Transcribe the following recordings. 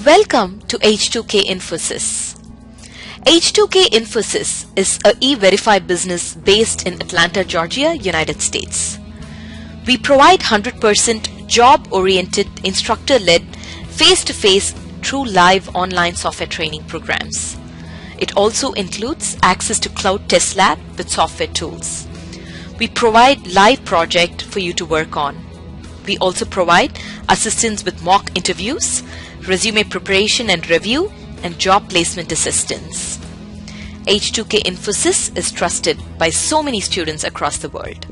Welcome to H2K Infosys. H2K Infosys is a e-verify business based in Atlanta, Georgia, United States. We provide 100% job-oriented, instructor-led, face-to-face, true live online software training programs. It also includes access to Cloud Test Lab with software tools. We provide live project for you to work on. We also provide assistance with mock interviews, resume preparation and review, and job placement assistance. H2K Infosys is trusted by so many students across the world.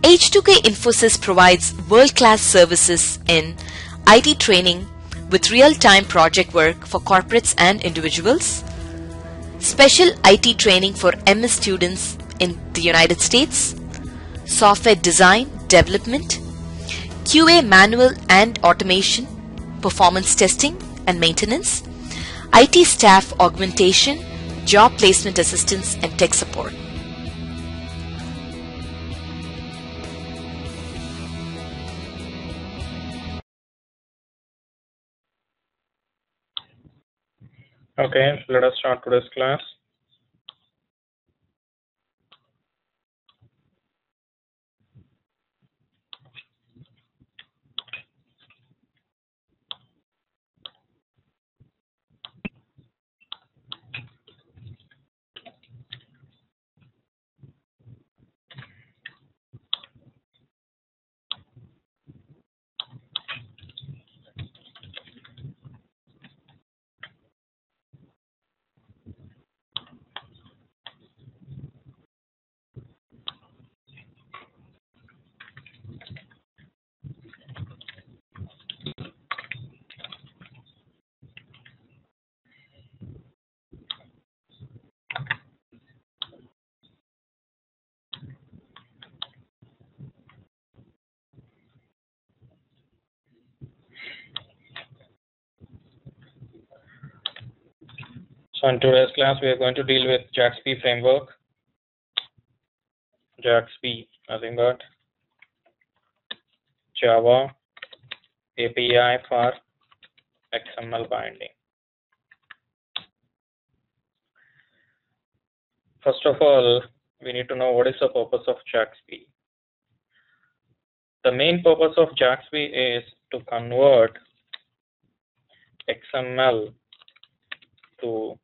H2K Infosys provides world-class services in IT training with real-time project work for corporates and individuals, special IT training for MS students in the United States, software design, development, QA manual and automation, performance testing and maintenance, IT staff augmentation, job placement assistance, and tech support. Okay, let us start today's class. So in today's class, we are going to deal with JAXB framework. JAXB, nothing but Java API for XML binding. First of all, we need to know what is the purpose of JAXB. The main purpose of JAXB is to convert XML to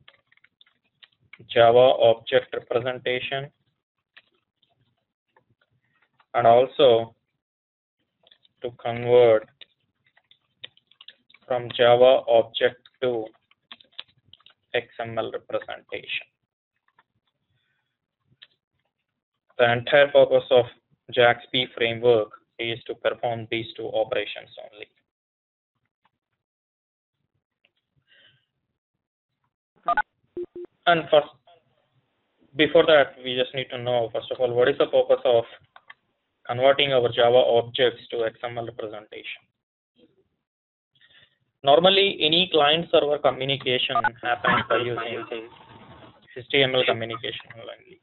Java object representation and also to convert from Java object to XML representation. The entire purpose of JAXB framework is to perform these two operations only. And first, before that, we just need to know, first of all, what is the purpose of converting our Java objects to XML representation. Normally, any client-server communication happens by using HTML communication only.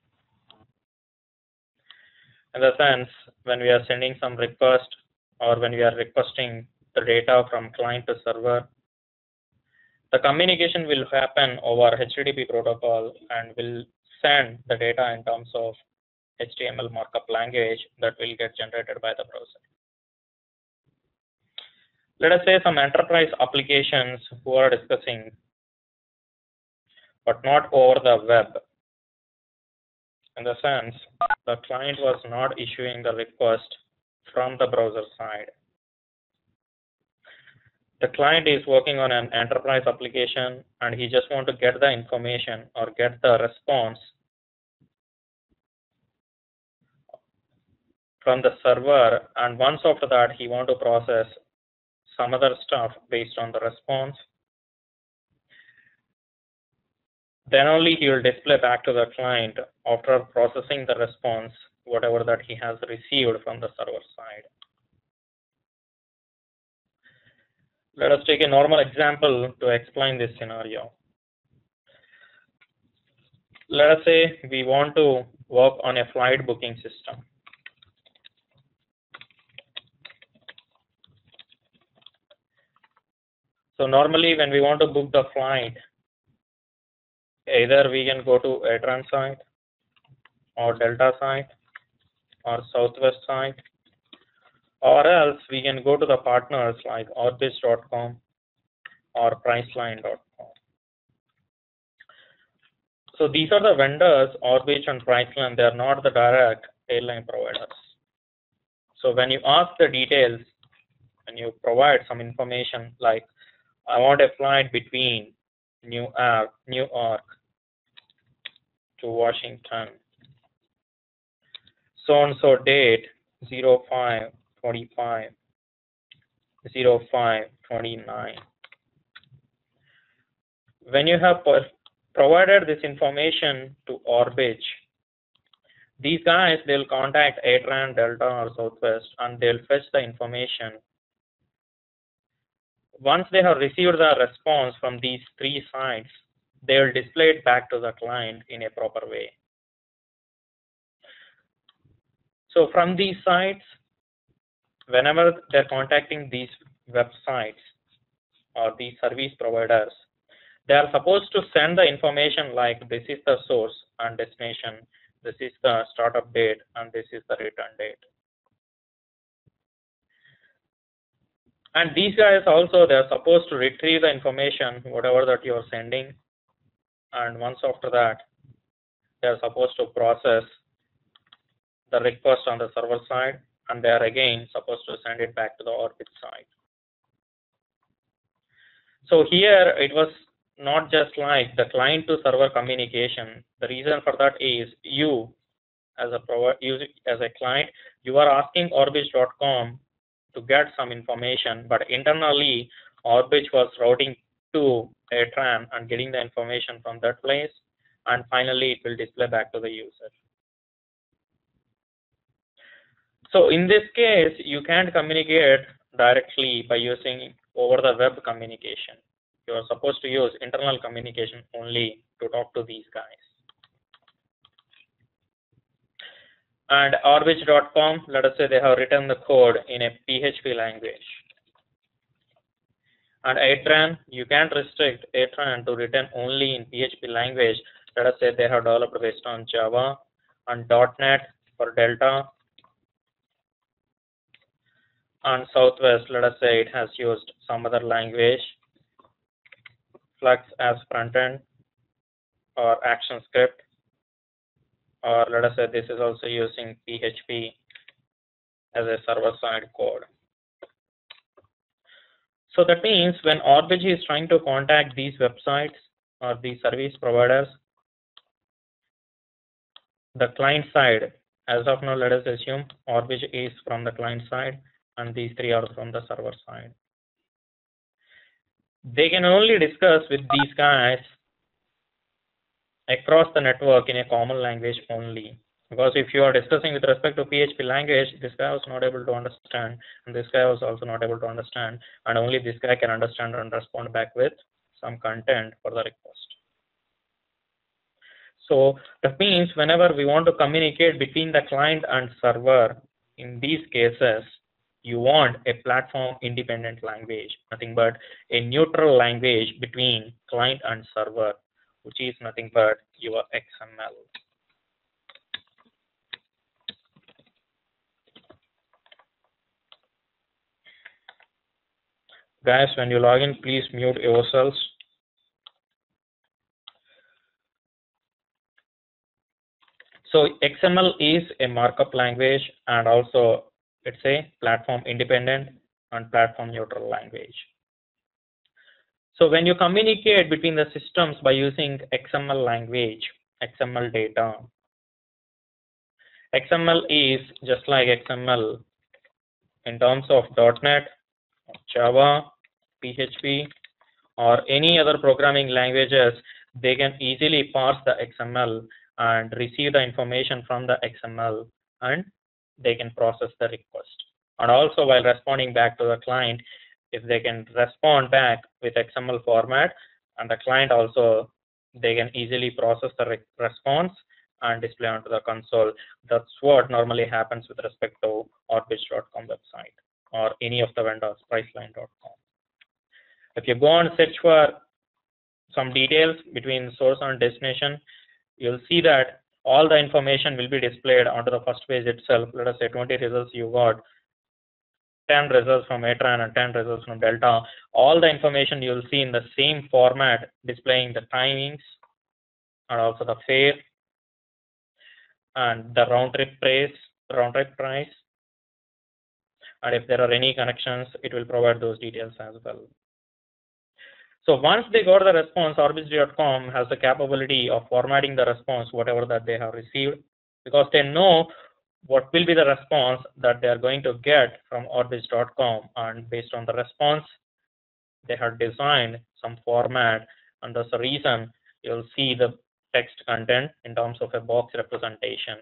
In the sense, when we are sending some request or when we are requesting the data from client to server, the communication will happen over HTTP protocol and will send the data in terms of HTML markup language that will get generated by the browser. Let us say some enterprise applications who are discussing, but not over the web. In the sense, the client was not issuing the request from the browser side. The client is working on an enterprise application and he just wants to get the information or get the response from the server, and once after that he wants to process some other stuff based on the response. Then only he will display back to the client after processing the response, whatever that he has received from the server side. Let us take a normal example to explain this scenario. Let us say we want to work on a flight booking system. So normally when we want to book the flight, either we can go to ATRAN site or Delta site or Southwest site, or else we can go to the partners like orbis.com or priceline.com. So these are the vendors, Orbis and Priceline. They are not the direct airline providers. So when you ask the details, when you provide some information like, I want a flight between New York to Washington, so and so date 05/25, 05/29. When you have provided this information to Orbis, these guys, they'll contact ATRAN, Delta, or Southwest, and they'll fetch the information. Once they have received the response from these three sites, they will display it back to the client in a proper way. So from these sites, whenever they're contacting these websites or these service providers, they are supposed to send the information like, this is the source and destination, this is the startup date, and this is the return date. And these guys also, they're supposed to retrieve the information, whatever that you're sending. And once after that, they're supposed to process the request on the server side, and they are again supposed to send it back to the Orbis side. So here, it was not just like the client to server communication. The reason for that is you, as a client, you are asking orbis.com to get some information, but internally, Orbis was routing to ATRAN and getting the information from that place, and finally, it will display back to the user. So in this case, you can't communicate directly by using over the web communication. You are supposed to use internal communication only to talk to these guys. And orbis.com, let us say they have written the code in a PHP language. And ATRAN, you can't restrict ATRAN to written only in PHP language. Let us say they have developed based on Java and .NET for Delta. And Southwest, let us say it has used some other language, Flux as frontend or ActionScript, or let us say this is also using PHP as a server-side code. So that means when Orbis is trying to contact these websites or these service providers, the client side, as of now, let us assume Orbis is from the client side and these three are from the server side. They can only discuss with these guys across the network in a common language only. Because if you are discussing with respect to PHP language, this guy was not able to understand, and this guy was also not able to understand, and only this guy can understand and respond back with some content for the request. So that means whenever we want to communicate between the client and server, in these cases, you want a platform independent language, nothing but a neutral language between client and server, which is nothing but your XML. Guys, when you log in, please mute yourselves. So XML is a markup language, and also it's a platform independent and platform neutral language. So when you communicate between the systems by using XML language, XML data, XML is just like XML in terms of .NET, Java, PHP, or any other programming languages. They can easily parse the XML and receive the information from the XML, and they can process the request. And also while responding back to the client, if they can respond back with XML format, and the client also, they can easily process the response and display onto the console. That's what normally happens with respect to orbis.com website or any of the vendors, priceline.com. If you go and search for some details between source and destination, you'll see that all the information will be displayed onto the first page itself. Let us say 20 results you got, 10 results from Atran and 10 results from Delta. All the information you'll see in the same format, displaying the timings and also the fare and the round trip price. And if there are any connections, it will provide those details as well. So once they got the response, Orbis.com has the capability of formatting the response, whatever that they have received, because they know what will be the response that they are going to get from Orbis.com, and based on the response, they have designed some format, and that's the reason you'll see the text content in terms of a box representation.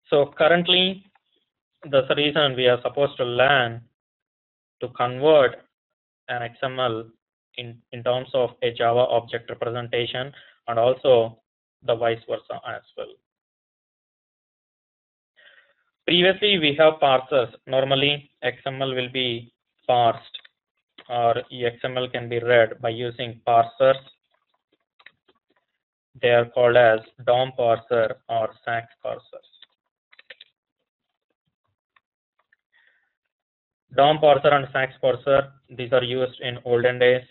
So currently, that's the reason we are supposed to learn to convert an XML in terms of a Java object representation, and also the vice versa as well. Previously, we have parsers. Normally, XML will be parsed, or XML can be read by using parsers. They are called as DOM parser or SAX parsers. DOM parser and SAX parser, these are used in olden days,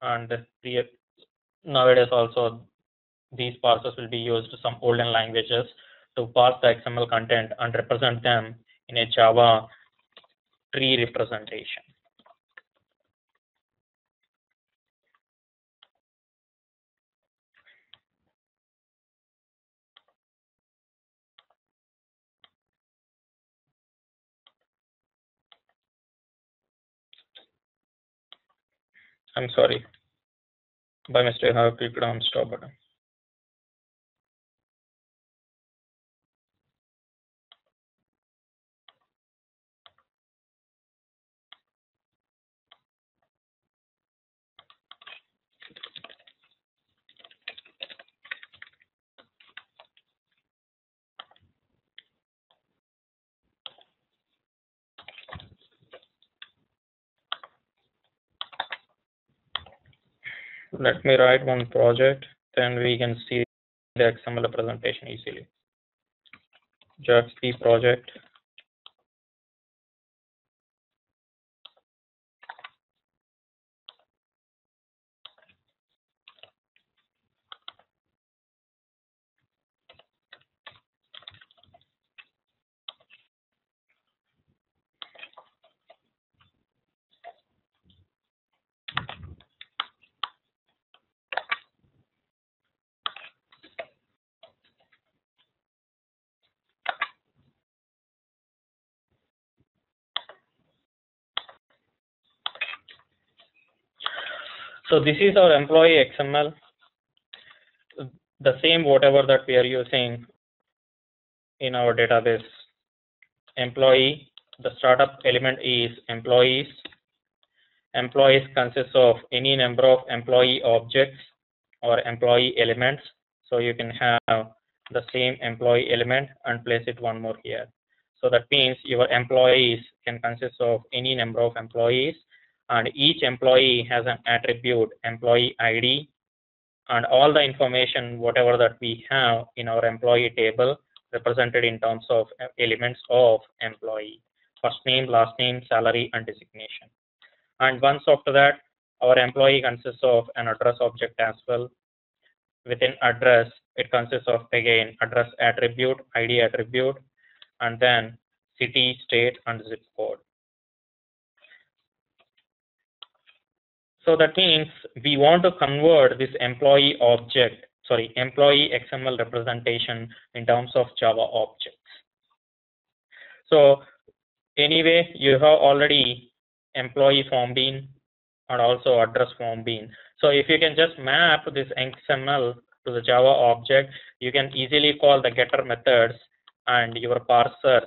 and nowadays also these parsers will be used in some olden languages to parse the XML content and represent them in a Java tree representation. I'm sorry, by mistake I have clicked on stop button. Let me write one project, then we can see the XML representation easily. JAXB project. So this is our employee XML, the same whatever that we are using in our database. Employee, the startup element is employees. Employees consists of any number of employee objects or employee elements. So you can have the same employee element and place it one more here. So that means your employees can consist of any number of employees, and each employee has an attribute employee ID, and all the information whatever that we have in our employee table represented in terms of elements of employee: first name, last name, salary, and designation. And once after that, our employee consists of an address object as well. Within address, it consists of again address attribute, ID attribute, and then city, state, and zip code. So that means we want to convert this employee XML representation in terms of Java objects. So anyway, you have already employee form bean and also address form bean. So if you can just map this XML to the Java object, you can easily call the getter methods, and your parsers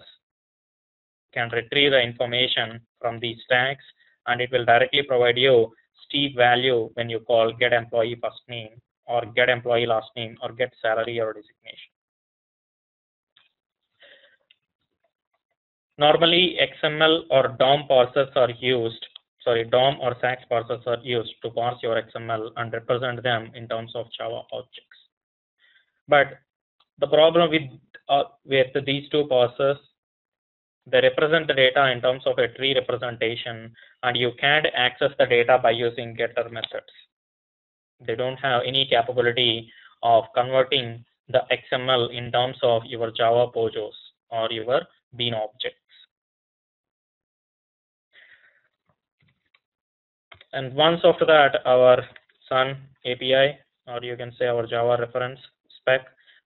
can retrieve the information from these tags, and it will directly provide you Steve value when you call get employee first name or get employee last name or get salary or designation. Normally, XML or DOM parsers are used. Sorry, DOM or SAX parsers are used to parse your XML and represent them in terms of Java objects. But the problem with these two parsers, they represent the data in terms of a tree representation, and you can't access the data by using getter methods. They don't have any capability of converting the XML in terms of your Java POJOs or your bean objects. And once after that, our Sun API, or you can say our Java reference spec,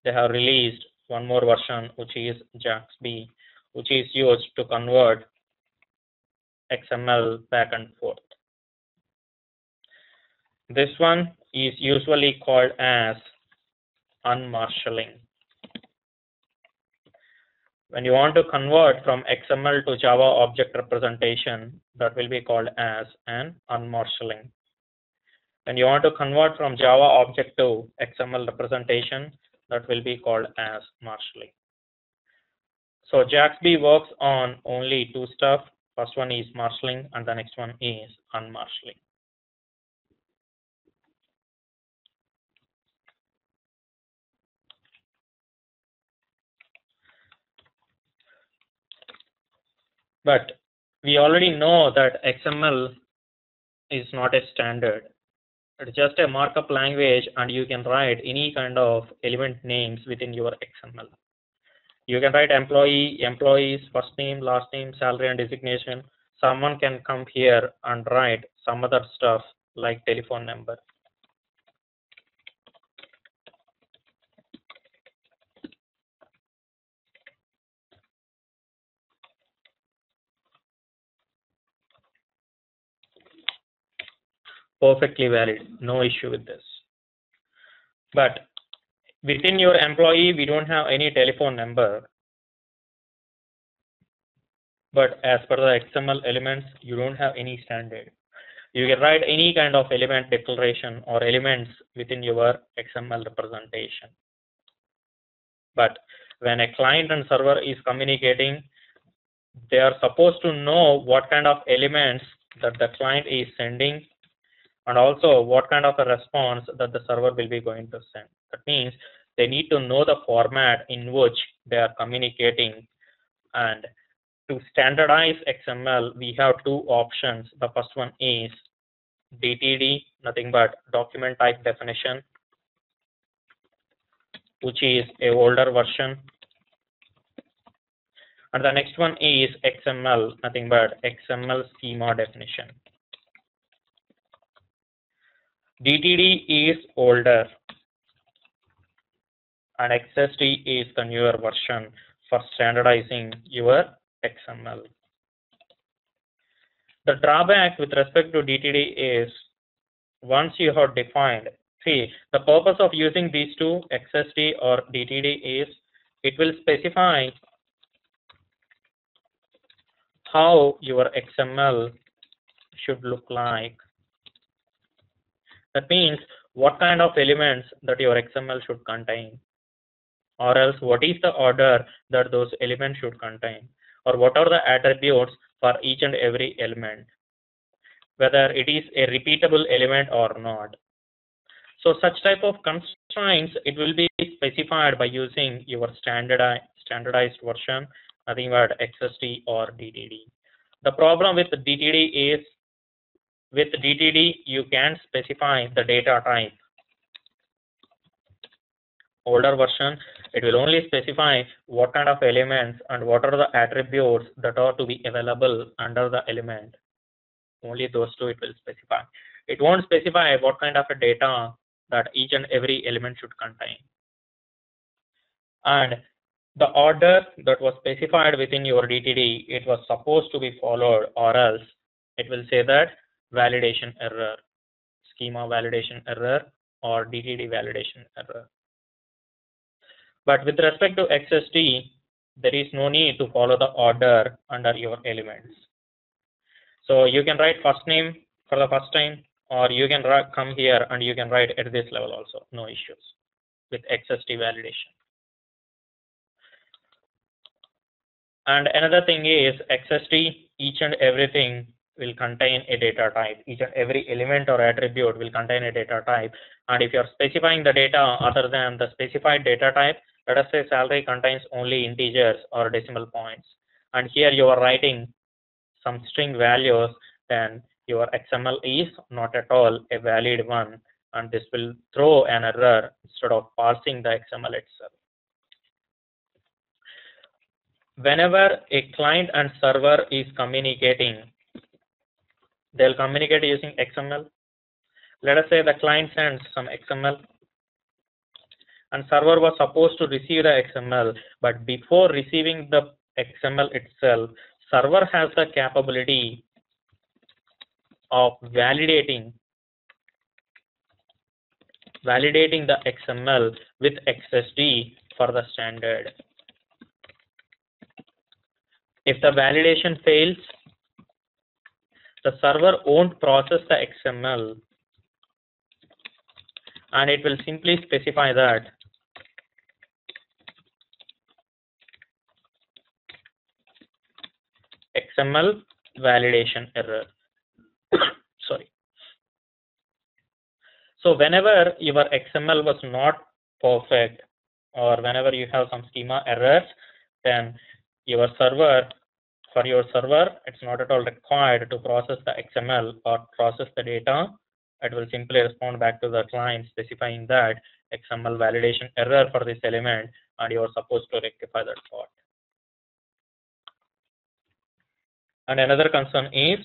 they have released one more version, which is JAXB, which is used to convert XML back and forth. This one is usually called as unmarshalling. When you want to convert from XML to Java object representation, that will be called as an unmarshalling. When you want to convert from Java object to XML representation, that will be called as marshalling. So JAXB works on only two stuff. First one is marshalling, and the next one is unmarshalling. But we already know that XML is not a standard. It's just a markup language, and you can write any kind of element names within your XML. You can write employee, employees, first name, last name, salary, and designation. Someone can come here and write some other stuff like telephone number. Perfectly valid, no issue with this. But within your employee, we don't have any telephone number. But as per the XML elements, you don't have any standard. You can write any kind of element declaration or elements within your XML representation. But when a client and server is communicating, they are supposed to know what kind of elements that the client is sending, and also what kind of a response that the server will be going to send. That means they need to know the format in which they are communicating. And to standardize XML, we have two options. The first one is DTD, nothing but document type definition, which is a older version. And the next one is XML, nothing but XML schema definition. DTD is older and XSD is the newer version for standardizing your XML. The drawback with respect to DTD is once you have defined, see, the purpose of using these two, XSD or DTD, is it will specify how your XML should look like. That means what kind of elements that your XML should contain, or else what is the order that those elements should contain, or what are the attributes for each and every element, whether it is a repeatable element or not. So such type of constraints, it will be specified by using your standardized version, nothing but XSD or DTD. The problem with the DTD is, with DTD, you can specify the data type. Older version, it will only specify what kind of elements and what are the attributes that are to be available under the element. Only those two it will specify. It won't specify what kind of a data that each and every element should contain. And the order that was specified within your DTD, it was supposed to be followed, or else it will say that validation error, schema validation error, or DTD validation error. But with respect to XSD, there is no need to follow the order under your elements. So you can write first name for the first time, or you can come here and you can write at this level also, no issues with XSD validation. And another thing is XSD, each and everything will contain a data type. Each and every element or attribute will contain a data type. And if you're specifying the data other than the specified data type, let us say salary contains only integers or decimal points, and here you are writing some string values, then your XML is not at all a valid one, and this will throw an error instead of parsing the XML itself. Whenever a client and server is communicating, they'll communicate using XML. Let us say the client sends some XML and server was supposed to receive the XML, but before receiving the XML itself, server has the capability of validating the XML with XSD for the standard. If the validation fails, the server won't process the XML, and it will simply specify that XML validation error. Sorry. So whenever your XML was not perfect, or whenever you have some schema errors, then your server, it's not at all required to process the XML or process the data. It will simply respond back to the client specifying that XML validation error for this element, and you are supposed to rectify that fault. And another concern is,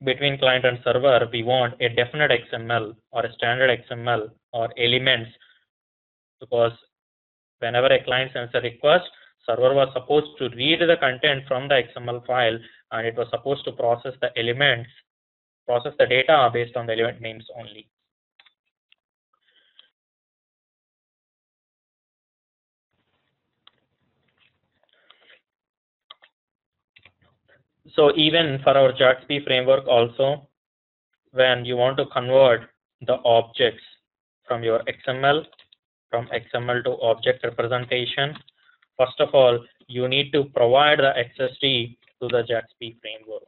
between client and server, we want a definite XML or a standard XML or elements, because whenever a client sends a request, server was supposed to read the content from the XML file, and it was supposed to process the elements, process the data based on the element names only. So even for our JAXB framework also, when you want to convert the objects from your XML, from XML to object representation, first of all, you need to provide the XSD to the JAXB framework.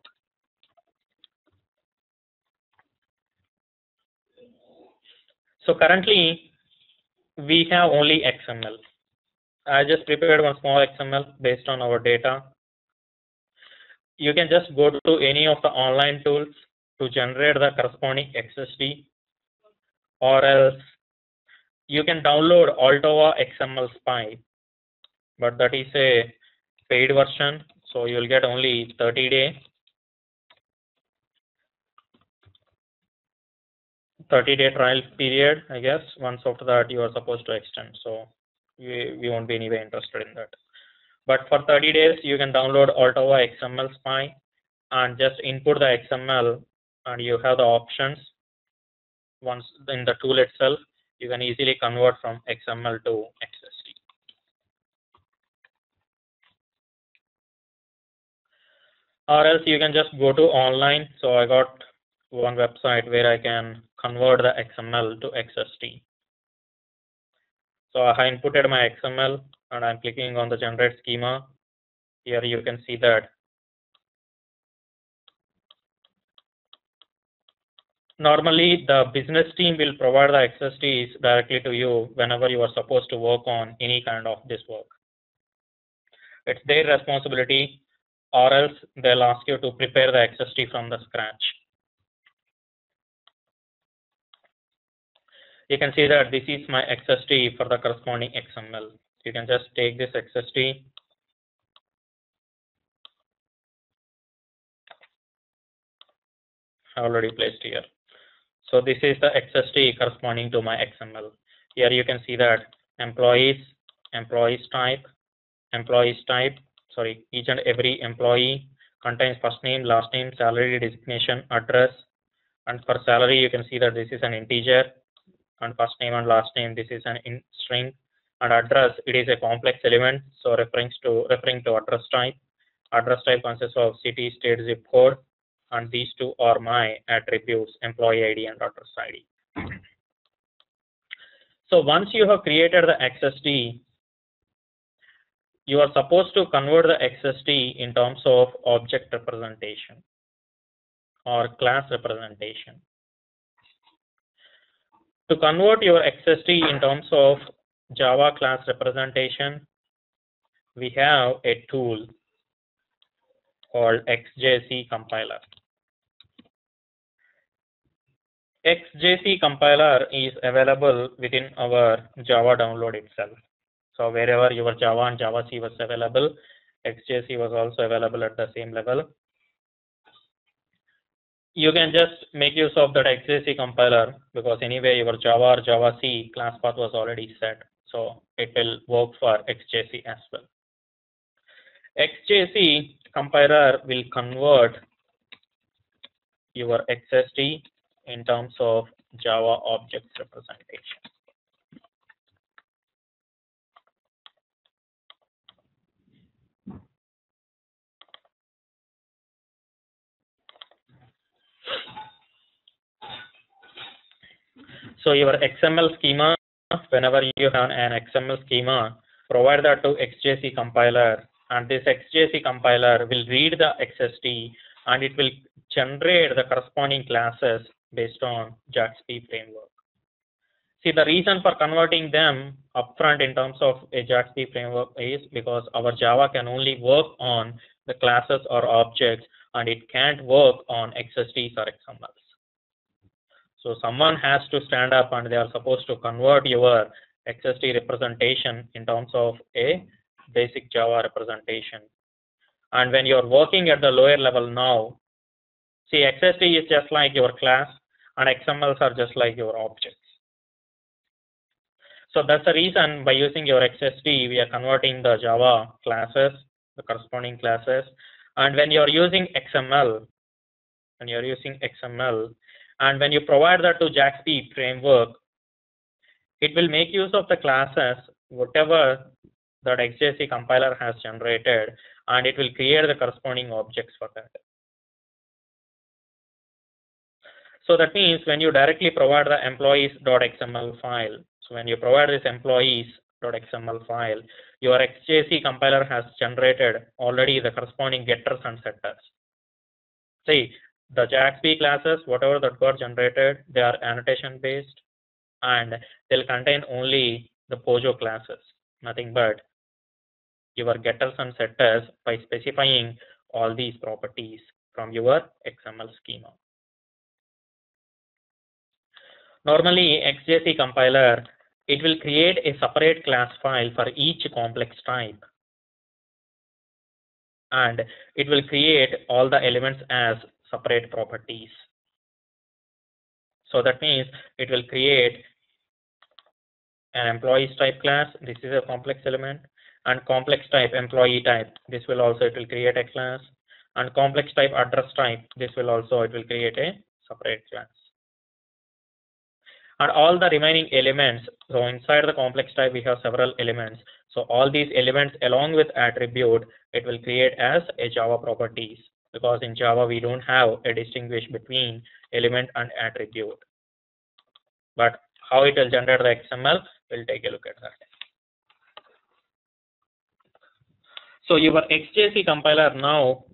So currently, we have only XML. I just prepared one small XML based on our data. You can just go to any of the online tools to generate the corresponding XSD, or else you can download Altova XML Spy, but that is a paid version, so you'll get only 30-day trial period, I guess. Once after that, you are supposed to extend, so we won't be anyway interested in that. But for 30 days, you can download Altova XML Spy and just input the XML, and you have the options. Once in the tool itself, you can easily convert from XML to XSD. Or else you can just go to online. So I got one website where I can convert the XML to XSD. So I inputted my XML and I'm clicking on the generate schema. Here you can see that normally the business team will provide the XSDs directly to you whenever you are supposed to work on any kind of this work. It's their responsibility, or else they'll ask you to prepare the XSD from the scratch. You can see that this is my XSD for the corresponding XML. You can just take this XSD, already placed here. So this is the XSD corresponding to my XML. Here you can see that employees type, each and every employee contains first name, last name, salary, designation, address, and for salary you can see that this is an integer, and first name and last name, this is an string, and address, it is a complex element, so referring to address type. Address type consists of city, state, zip code, and these two are my attributes, employee ID and address ID. So once you have created the XSD, you are supposed to convert the XST in terms of object representation or class representation. To convert your XST in terms of Java class representation, we have a tool called XJC compiler. XJC compiler is available within our Java download itself. So wherever your Java and Java C was available, XJC was also available at the same level. You can just make use of that XJC compiler because anyway your Java or Java C class path was already set. So it will work for XJC as well. XJC compiler will convert your XST in terms of Java object representation. So your XML schema, whenever you have an XML schema, provide that to XJC compiler, and this XJC compiler will read the XST and it will generate the corresponding classes based on JAXB framework. See, the reason for converting them upfront in terms of a JAXB framework is because our Java can only work on the classes or objects and it can't work on XSTs or XMLs. So someone has to stand up and they are supposed to convert your XST representation in terms of a basic Java representation. And when you're working at the lower level now, see, XST is just like your class and XMLs are just like your objects. So that's the reason by using your XST, we are converting the Java classes, the corresponding classes. And when you're using XML, and when you provide that to JAXB framework, it will make use of the classes, whatever that XJC compiler has generated, and it will create the corresponding objects for that. So that means when you directly provide the employees.xml file, so when you provide this employees.xml file, your XJC compiler has generated already the corresponding getters and setters. See, the JAXB classes, whatever that got generated, they are annotation based and they'll contain only the POJO classes, nothing but your getters and setters by specifying all these properties from your XML schema. Normally, XJC compiler, it will create a separate class file for each complex type. And it will create all the elements as separate properties. So that means it will create an employees type class. This is a complex element. And complex type employee type. This will also, it will create a class. And complex type address type. This will also, it will create a separate class. And all the remaining elements, so inside the complex type, we have several elements. So all these elements along with attribute, it will create as a Java properties. Because in Java, we don't have a distinguish between element and attribute. But how it will generate the XML, we'll take a look at that. So your XJC compiler now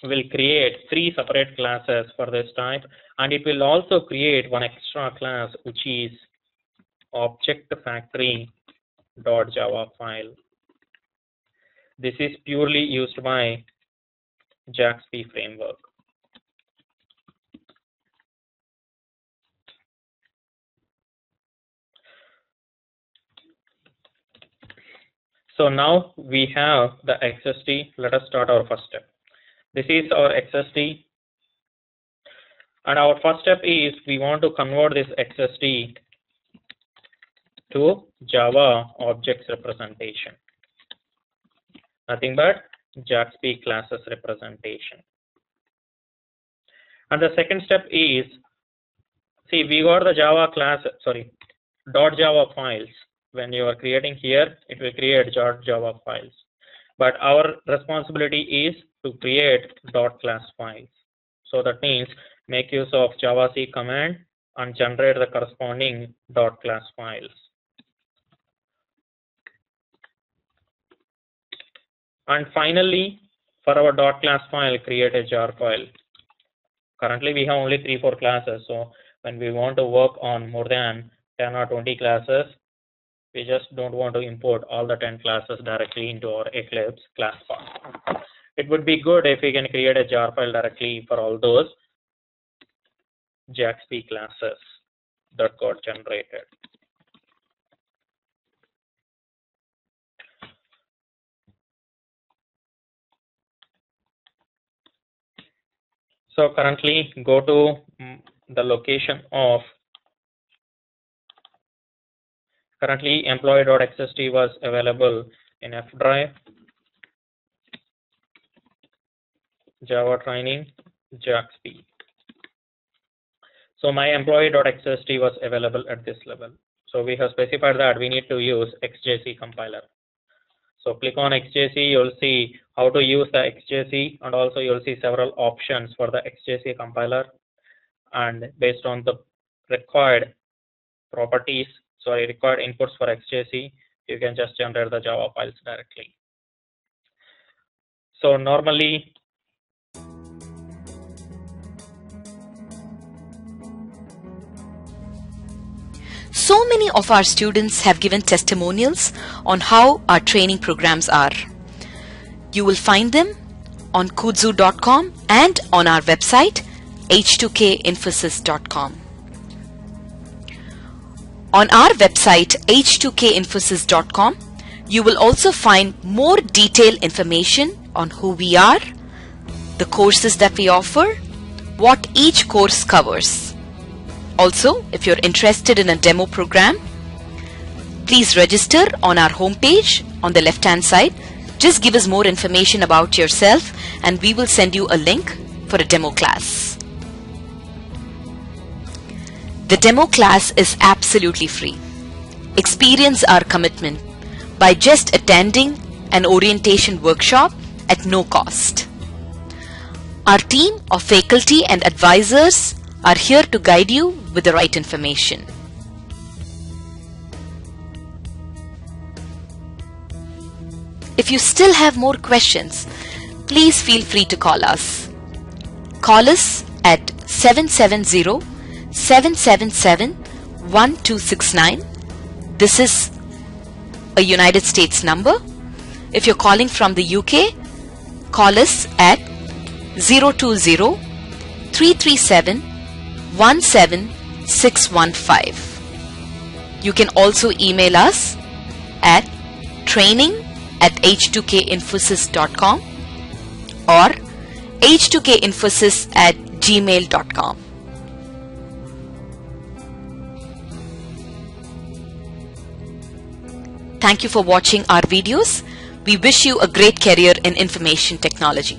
will create 3 separate classes for this type, and it will also create one extra class, which is objectfactory.java file. This is purely used by JAXB framework. So now we have the XST. Let us start our first step. This is our XST. And our first step is we want to convert this XST to Java objects representation. Nothing but JAXB classes representation. And the second step is, see, we got the Java class, .java files. When you are creating here, it will create .java files. But our responsibility is to create .class files. So that means make use of Java C command and generate the corresponding .class files. And finally, for our .class file, create a jar file. Currently, we have only 3-4 classes. So when we want to work on more than 10 or 20 classes, we just don't want to import all the 10 classes directly into our Eclipse class file. It would be good if we can create a jar file directly for all those JAXB classes that got generated. So currently, go to the location of currently employee.xst was available in F drive, Java training, JAXB. So my employee.xst was available at this level. So we have specified that we need to use XJC compiler. So click on XJC, you'll see how to use the XJC, and also you'll see several options for the XJC compiler. And based on the required properties, required inputs for XJC, you can just generate the Java files directly. So normally, so many of our students have given testimonials on how our training programs are. You will find them on kudzu.com and on our website h2kinfosys.com. On our website h2kinfosys.com, you will also find more detailed information on who we are, the courses that we offer, what each course covers. Also, if you're interested in a demo program, please register on our homepage on the left-hand side. Just give us more information about yourself and we will send you a link for a demo class. The demo class is absolutely free. Experience our commitment by just attending an orientation workshop at no cost. Our team of faculty and advisors are here to guide you with the right information. If you still have more questions, please feel free to call us. Call us at 770-777-1269. This is a United States number. If you're calling from the UK, call us at 020-337-17615. You can also email us at training@h2kinfosys.com or h2kinfosys@gmail.com. Thank you for watching our videos. We wish you a great career in information technology.